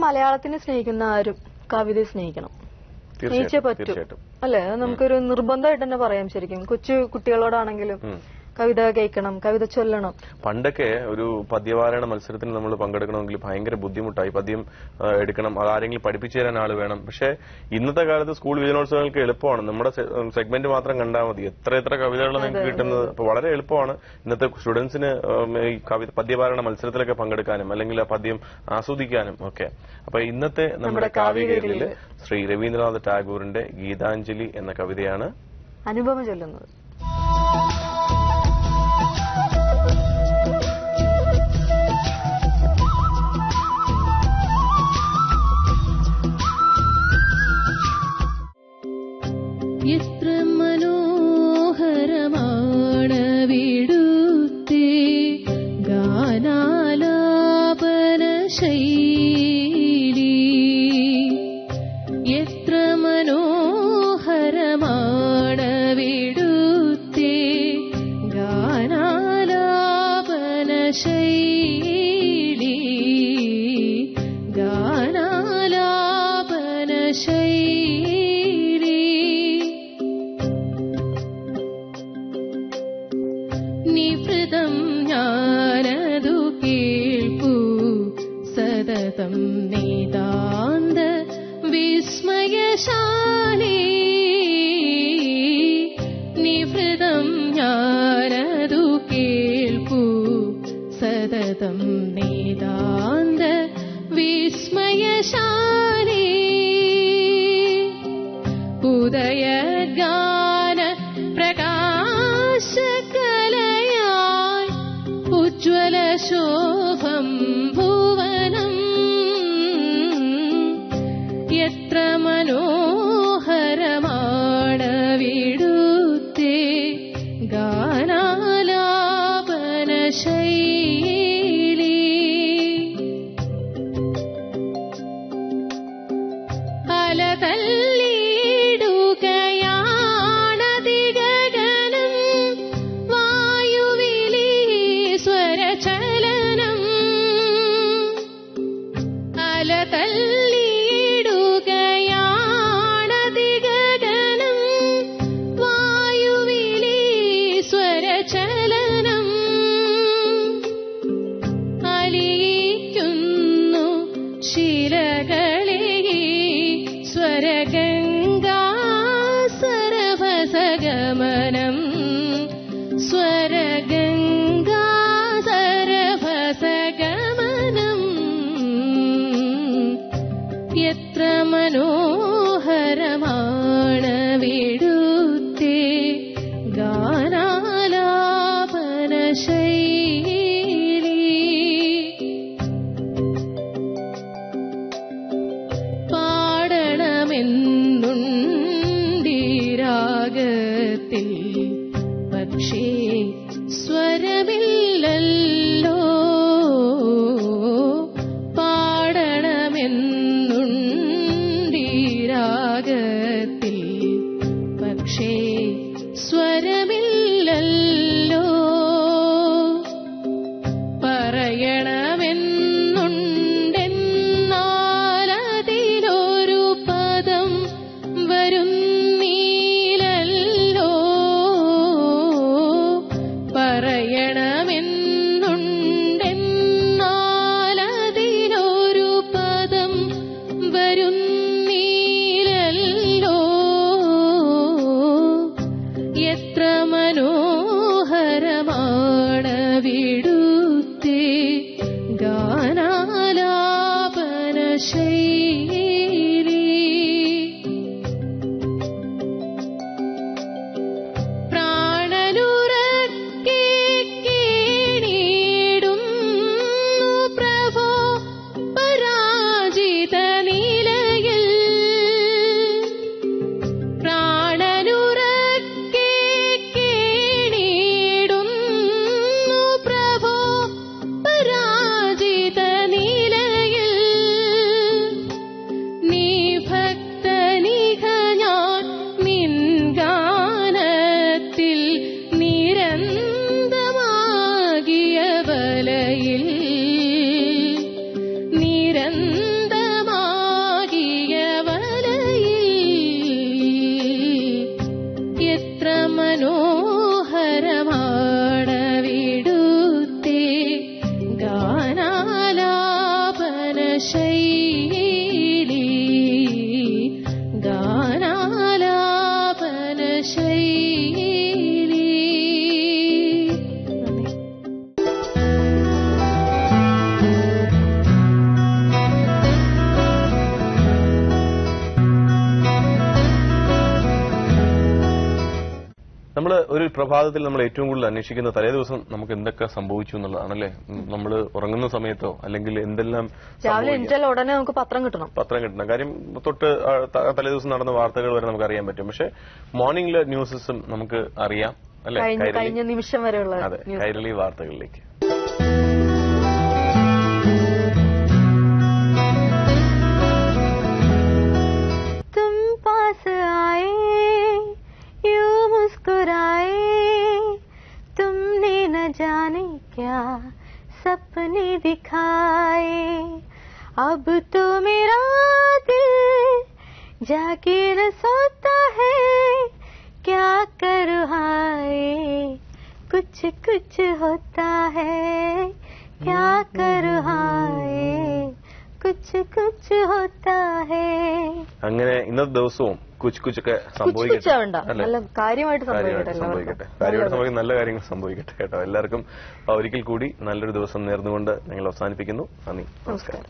മലയാളത്തിനെ സ്നേഹിക്കുന്ന ആരും കവിതയെ സ്നേഹിക്കണം, സ്നേഹിച്ചേ പറ്റും അല്ലെ? നമുക്കൊരു നിർബന്ധമായിട്ട് തന്നെ പറയാം. ശരിക്കും കൊച്ചു കുട്ടികളോടാണെങ്കിലും കവിത കേൾക്കണം, കവിത ചൊല്ലണം. പണ്ടൊക്കെ ഒരു പദ്യപാരായണ മത്സരത്തിന് നമ്മൾ പങ്കെടുക്കണമെങ്കിൽ ഭയങ്കര ബുദ്ധിമുട്ടായി. പദ്യം എടുക്കണം, അതാരെങ്കിലും പഠിപ്പിച്ചു തരാൻ ആള് വേണം. പക്ഷെ ഇന്നത്തെ കാലത്ത് സ്കൂൾ യുവജനോത്സവങ്ങൾക്ക് എളുപ്പമാണ്. നമ്മുടെ സെഗ്മെന്റ് മാത്രം കണ്ടാൽ മതി, എത്ര കവിതകളാണ് നിങ്ങൾക്ക് കിട്ടുന്നത്. അപ്പൊ വളരെ എളുപ്പമാണ് ഇന്നത്തെ സ്റ്റുഡൻസിന് ഈ പദ്യപാരായണ മത്സരത്തിലൊക്കെ പങ്കെടുക്കാനും അല്ലെങ്കിൽ ആ പദ്യം ആസ്വദിക്കാനും ഒക്കെ. അപ്പൊ ഇന്നത്തെ നമ്മുടെ കാവ്യകേരളില് ശ്രീ രവീന്ദ്രനാഥ ടാഗോറിന്റെ ഗീതാഞ്ജലി എന്ന കവിതയാണ് അനുപമ ചൊല്ലുന്നത്. എത്ര മനോഹരമാണ് വിടുത്തെ ഗാനാലാപന ശൈലി, എത്ര മനോഹരമാണ് വിടുത്തെ ഗാനാലാപന ശൈലി, ഗാനാലാപന ശൈലി. നിവൃതം ഞാനതു കേൾപ്പു സതതം നിതാന്ത വിസ്മയശാലി, നിവൃതം ഞാനതു കേൾപ്പു സതതം നിതാന്ത വിസ്മയശാലി. ഉദയഗാന പ്രകാശകലയാൽ ഉജ്വല ശോഭം ഭുവനം, എത്ര മനോഹരമാണ് വിടുത്തെ ഗാനാലാപന ശൈലി. അലതല്ലിടുകയാണതിഗഗനം വായുവിലീ സ്വരചലനം, അലതല്ലിടുകയാണതിഗഗനം വായുവിലീ സ്വരചലനം. അലിയിക്കുന്നു ശിലകളെ സ്വരഗംഗാ സരഭസഗമനം, സ്വരഗംഗാ സരഭസഗമനം. എത്ര മനോഹരമാണ് വിടുത്തെ ഗാനാലാപന ശൈലി. പാടണമെന്നുണ്ടീരാഗത്തിൽ പക്ഷേ സ്വരമില്ലല്ലോ, പാടണമെന്നുണ്ടീരാഗത്തിൽ പക്ഷേ സ്വരമില്ലല്ലോ. പറയണമെന്നുണ്ടെന്നാലതിലൊരു പദം വരുന്നീലല്ലോ, പറയണമെന്നുണ്ടെന്നാലതിലൊരു പദം വരുന്നീലല്ലോ. എത്ര മനോഹരമാണ് വിടുത്തെ പ്രഭാതത്തിൽ നമ്മൾ ഏറ്റവും കൂടുതൽ അന്വേഷിക്കുന്ന തലേ ദിവസം നമുക്ക് എന്തൊക്കെ സംഭവിച്ചു എന്നുള്ളതാണല്ലേ. നമ്മൾ ഉറങ്ങുന്ന സമയത്തോ അല്ലെങ്കിൽ എന്തെല്ലാം രാവിലെ എണീറ്റാൽ ഉടനെ നമുക്ക് പത്രം കിട്ടണം. കാര്യം തൊട്ട് തലേ ദിവസം നടന്ന വാർത്തകൾ വരെ നമുക്ക് അറിയാൻ പറ്റും. പക്ഷെ മോർണിംഗിലെ ന്യൂസസും നമുക്ക് അറിയാം അല്ലെ, കഴിഞ്ഞ നിമിഷം വരെയുള്ള. അതെ, കൈരളി വാർത്തകളിലേക്ക്. जाने क्या सपने दिखाए, अब तो मेरा दिल जाके न सोता है, क्या करूं हाय कुछ कुछ होता है, क्या करूं हाय कुछ कुछ होता है. അങ്ങനെ ഇന്നത്തെ ദിവസവും കുച്ച് കുച്ചൊക്കെ സംഭവിക്കട്ടെ, കാര്യമായിട്ട് സംഭവിക്കട്ടെ, നല്ല കാര്യങ്ങൾ സംഭവിക്കട്ടെ കേട്ടോ. എല്ലാവർക്കും ഒരിക്കൽ കൂടി നല്ലൊരു ദിവസം നേർന്നുകൊണ്ട് ഞങ്ങൾ അവസാനിപ്പിക്കുന്നു. നന്ദി, നമസ്കാരം.